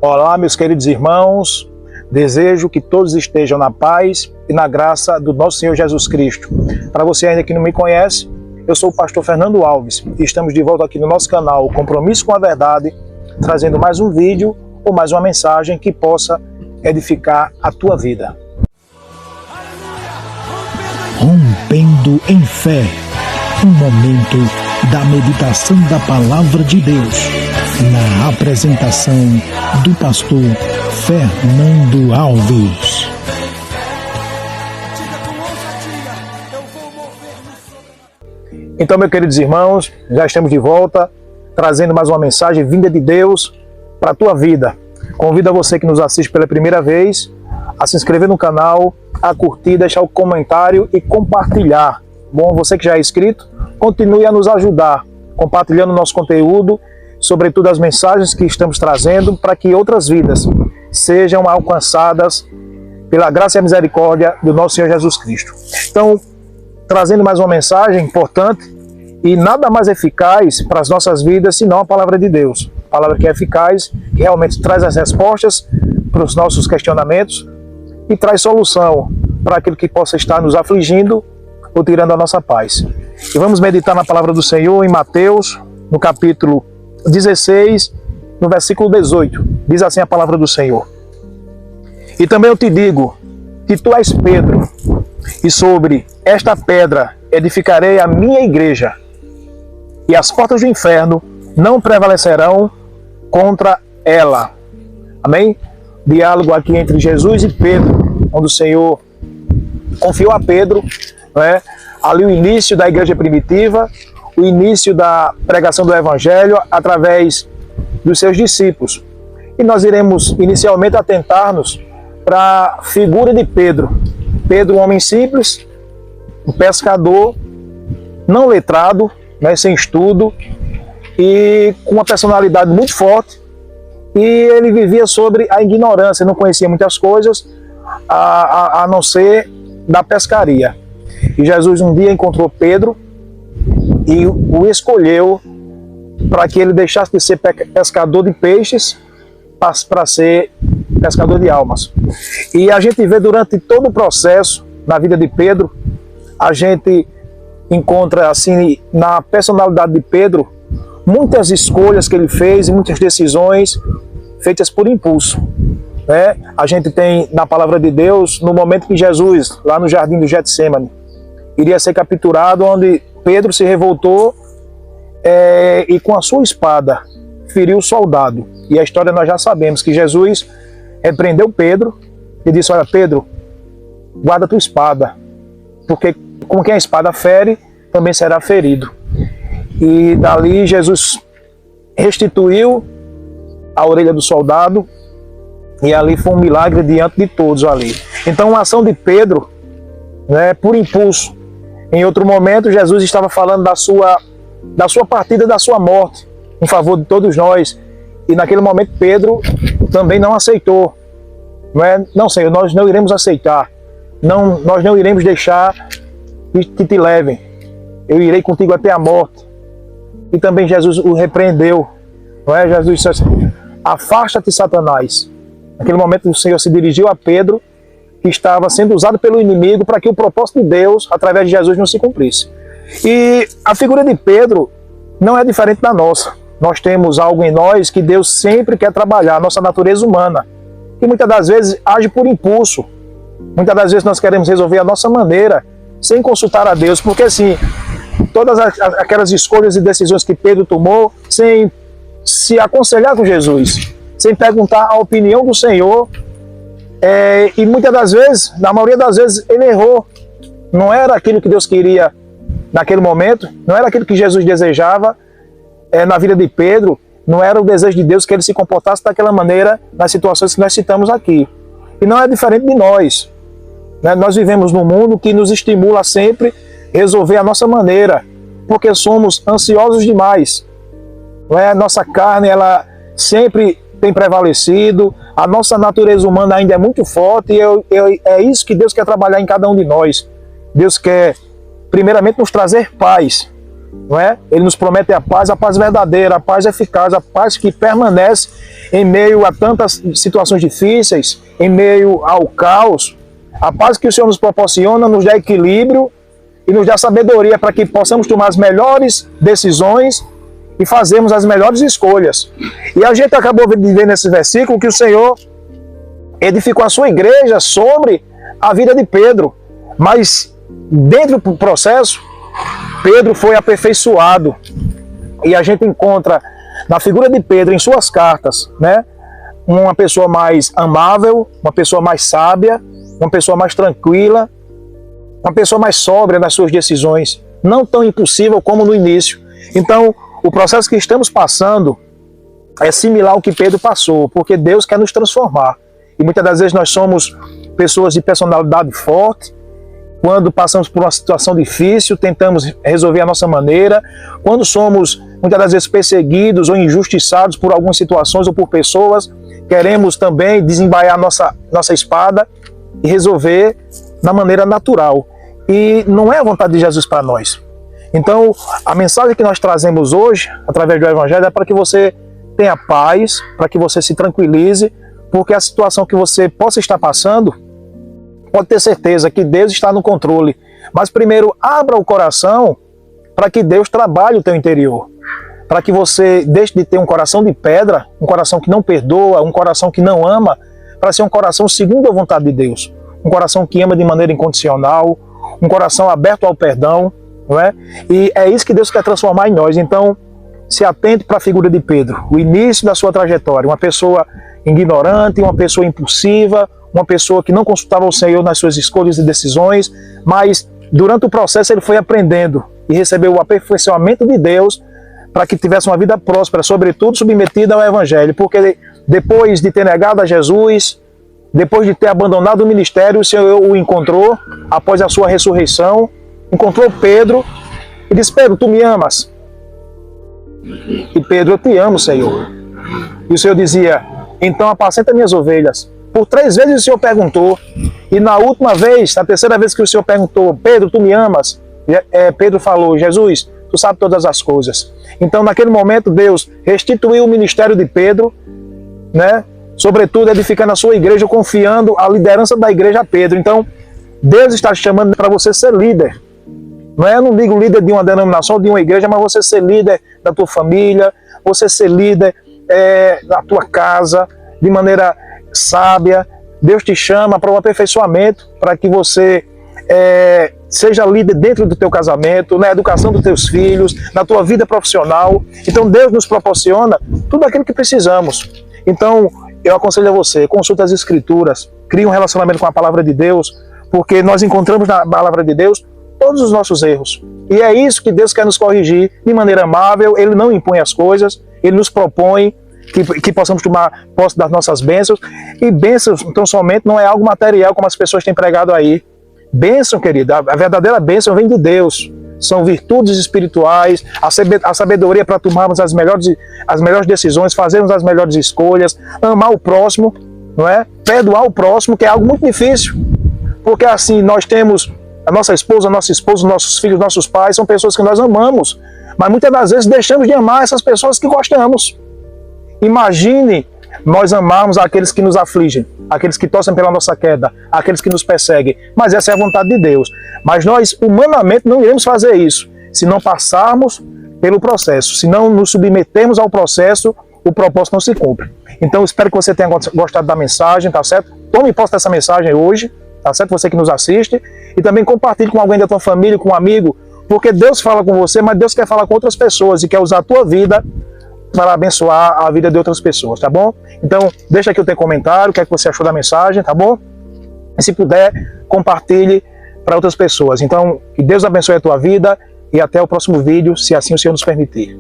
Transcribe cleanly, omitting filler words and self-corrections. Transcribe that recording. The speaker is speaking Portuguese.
Olá, meus queridos irmãos, desejo que todos estejam na paz e na graça do nosso Senhor Jesus Cristo. Para você ainda que não me conhece, eu sou o pastor Fernando Alves e estamos de volta aqui no nosso canal Compromisso com a Verdade, trazendo mais um vídeo ou mais uma mensagem que possa edificar a tua vida. Rompendo em Fé, um momento da meditação da Palavra de Deus, na apresentação do pastor Fernando Alves. Então, meus queridos irmãos, já estamos de volta, trazendo mais uma mensagem vinda de Deus para a tua vida. Convido a você que nos assiste pela primeira vez a se inscrever no canal, a curtir, deixar o comentário e compartilhar. Bom, você que já é inscrito, continue a nos ajudar, compartilhando nosso conteúdo, sobretudo as mensagens que estamos trazendo, para que outras vidas sejam alcançadas pela graça e a misericórdia do nosso Senhor Jesus Cristo. Então, trazendo mais uma mensagem importante e nada mais eficaz para as nossas vidas senão a palavra de Deus. A palavra que é eficaz, que realmente traz as respostas para os nossos questionamentos e traz solução para aquilo que possa estar nos afligindo ou tirando a nossa paz. E vamos meditar na palavra do Senhor em Mateus, no capítulo 16, no versículo 18. Diz assim a palavra do Senhor: E também eu te digo que tu és Pedro, e sobre esta pedra edificarei a minha igreja, e as portas do inferno não prevalecerão contra ela. Amém? Diálogo aqui entre Jesus e Pedro, onde o Senhor confiou a Pedro, né, ali o início da igreja primitiva, o início da pregação do Evangelho através dos seus discípulos. E nós iremos inicialmente atentar-nos para a figura de Pedro. Pedro, um homem simples, um pescador, não letrado, né, sem estudo, e com uma personalidade muito forte, e ele vivia sobre a ignorância, não conhecia muitas coisas, a não ser da pescaria. E Jesus um dia encontrou Pedro e o escolheu para que ele deixasse de ser pescador de peixes para ser pescador de almas. E a gente vê durante todo o processo, na vida de Pedro, a gente encontra assim na personalidade de Pedro muitas escolhas que ele fez e muitas decisões feitas por impulso, né? A gente tem na palavra de Deus, no momento que Jesus, lá no jardim do Getsêmani, iria ser capturado, onde Pedro se revoltou e com a sua espada feriu o soldado. E a história nós já sabemos que Jesus repreendeu Pedro e disse: olha, Pedro, guarda tua espada, porque com quem a espada fere, também será ferido. E dali Jesus restituiu a orelha do soldado, e ali foi um milagre diante de todos ali. Então, a ação de Pedro, né, por impulso. Em outro momento, Jesus estava falando da sua partida, da sua morte, em favor de todos nós. E naquele momento, Pedro também não aceitou. Não, Senhor, nós não iremos aceitar. Não, nós não iremos deixar que te levem. Eu irei contigo até a morte. E também Jesus o repreendeu. Jesus disse assim: afasta-te, Satanás. Naquele momento, o Senhor se dirigiu a Pedro, que estava sendo usado pelo inimigo para que o propósito de Deus, através de Jesus, não se cumprisse. E a figura de Pedro não é diferente da nossa. Nós temos algo em nós que Deus sempre quer trabalhar, a nossa natureza humana, que muitas das vezes age por impulso. Muitas das vezes nós queremos resolver a nossa maneira, sem consultar a Deus, porque assim, todas aquelas escolhas e decisões que Pedro tomou, sem se aconselhar com Jesus, sem perguntar a opinião do Senhor, e muitas das vezes, na maioria das vezes, ele errou. Não era aquilo que Deus queria naquele momento, não era aquilo que Jesus desejava na vida de Pedro, não era o desejo de Deus que ele se comportasse daquela maneira nas situações que nós citamos aqui. E não é diferente de nós. Nós vivemos num mundo que nos estimula sempre a resolver a nossa maneira, porque somos ansiosos demais. Nossa carne, ela sempre tem prevalecido, a nossa natureza humana ainda é muito forte, e é isso que Deus quer trabalhar em cada um de nós. Deus quer, primeiramente, nos trazer paz, não é? Ele nos promete a paz verdadeira, a paz eficaz, a paz que permanece em meio a tantas situações difíceis, em meio ao caos. A paz que o Senhor nos proporciona nos dá equilíbrio e nos dá sabedoria para que possamos tomar as melhores decisões e fazermos as melhores escolhas. E a gente acabou de ver nesse versículo que o Senhor edificou a sua igreja sobre a vida de Pedro. Mas dentro do processo, Pedro foi aperfeiçoado. E a gente encontra na figura de Pedro, em suas cartas, né, uma pessoa mais amável, uma pessoa mais sábia, uma pessoa mais tranquila, uma pessoa mais sóbria nas suas decisões, não tão impulsiva como no início. Então, o processo que estamos passando é similar ao que Pedro passou, porque Deus quer nos transformar. E muitas das vezes nós somos pessoas de personalidade forte. Quando passamos por uma situação difícil, tentamos resolver a nossa maneira. Quando somos, muitas das vezes, perseguidos ou injustiçados por algumas situações ou por pessoas, queremos também desembaiar nossa espada e resolver da maneira natural. E não é a vontade de Jesus para nós. Então, a mensagem que nós trazemos hoje, através do Evangelho, é para que você tenha paz, para que você se tranquilize, porque a situação que você possa estar passando, pode ter certeza que Deus está no controle. Mas primeiro, abra o coração para que Deus trabalhe o teu interior. Para que você deixe de ter um coração de pedra, um coração que não perdoa, um coração que não ama, para ser um coração segundo a vontade de Deus. Um coração que ama de maneira incondicional, um coração aberto ao perdão, não é? E é isso que Deus quer transformar em nós. Então, se atente para a figura de Pedro, o início da sua trajetória. Uma pessoa ignorante, uma pessoa impulsiva, uma pessoa que não consultava o Senhor nas suas escolhas e decisões, mas durante o processo ele foi aprendendo e recebeu o aperfeiçoamento de Deus para que tivesse uma vida próspera, sobretudo submetida ao Evangelho, porque depois de ter negado a Jesus, depois de ter abandonado o ministério, o Senhor o encontrou após a sua ressurreição, encontrou Pedro e disse: Pedro, tu me amas? E Pedro: eu te amo, Senhor. E o Senhor dizia: então apacenta minhas ovelhas. Por 3 vezes o Senhor perguntou, e na última vez, na terceira vez que o Senhor perguntou: Pedro, tu me amas? Pedro falou: Jesus, tu sabes todas as coisas. Então, naquele momento, Deus restituiu o ministério de Pedro, né? Sobretudo edificando a sua igreja, confiando a liderança da igreja a Pedro. Então, Deus está te chamando para você ser líder. Não é, eu não digo líder de uma denominação, de uma igreja, mas você ser líder da tua família, você ser líder da tua casa, de maneira sábia. Deus te chama para o aperfeiçoamento, para que você seja líder dentro do teu casamento, na educação dos teus filhos, na tua vida profissional. Então Deus nos proporciona tudo aquilo que precisamos. Então eu aconselho a você, consulte as Escrituras, crie um relacionamento com a Palavra de Deus, porque nós encontramos na Palavra de Deus todos os nossos erros. E é isso que Deus quer nos corrigir de maneira amável. Ele não impõe as coisas, Ele nos propõe que possamos tomar posse das nossas bênçãos. E bênçãos, então, somente não é algo material, como as pessoas têm pregado aí. Bênção, querida, a verdadeira bênção vem de Deus. São virtudes espirituais, a sabedoria para tomarmos as melhores decisões, fazermos as melhores escolhas, amar o próximo, não é? Perdoar o próximo, que é algo muito difícil. Porque assim, nós temos a nossa esposa, nosso esposo, nossos filhos, nossos pais, são pessoas que nós amamos. Mas muitas das vezes deixamos de amar essas pessoas que gostamos. Imagine nós amarmos aqueles que nos afligem, aqueles que torcem pela nossa queda, aqueles que nos perseguem. Mas essa é a vontade de Deus. Mas nós, humanamente, não iremos fazer isso se não passarmos pelo processo. Se não nos submetermos ao processo, o propósito não se cumpre. Então, espero que você tenha gostado da mensagem, tá certo? Tome posse dessa mensagem hoje, tá certo? Você que nos assiste. E também compartilhe com alguém da tua família, com um amigo, porque Deus fala com você, mas Deus quer falar com outras pessoas e quer usar a tua vida para abençoar a vida de outras pessoas, tá bom? Então, deixa aqui o teu comentário, o que é que você achou da mensagem, tá bom? E se puder, compartilhe para outras pessoas. Então, que Deus abençoe a tua vida e até o próximo vídeo, se assim o Senhor nos permitir.